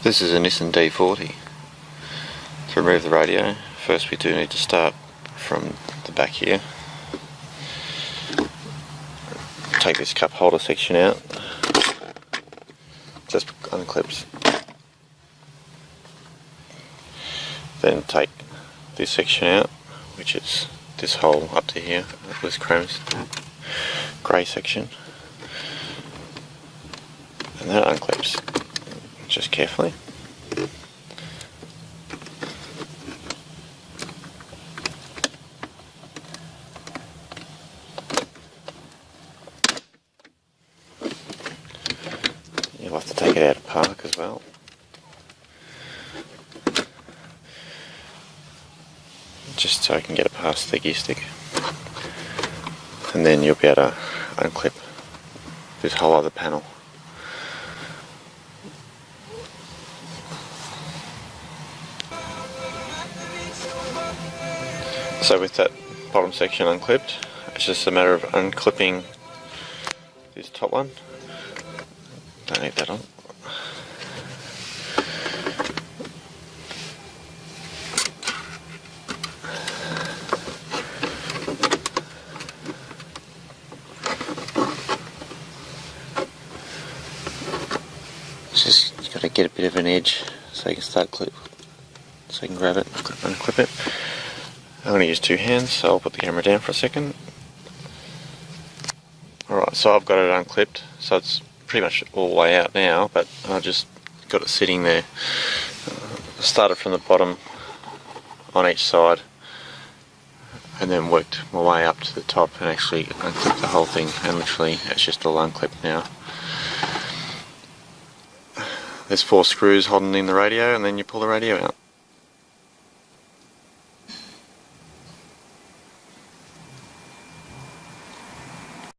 This is a Nissan D40. To remove the radio, first we do need to start from the back here. Take this cup holder section out. Just unclips. Then take this section out, which is this hole up to here, this grey section. And that unclips. Just carefully. You'll have to take it out of park as well. Just so I can get it past the gear stick. And then you'll be able to unclip this whole other panel. So with that bottom section unclipped, it's just a matter of unclipping this top one. Don't need that on. Just got to get a bit of an edge so you can start so you can grab it, unclip it. I'm going to use two hands, so I'll put the camera down for a second. Alright, so I've got it unclipped, so it's pretty much all the way out now, but I just got it sitting there. Started from the bottom on each side, and then worked my way up to the top and actually unclipped the whole thing, and literally it's just all unclipped now. There's 4 screws holding in the radio, and then you pull the radio out.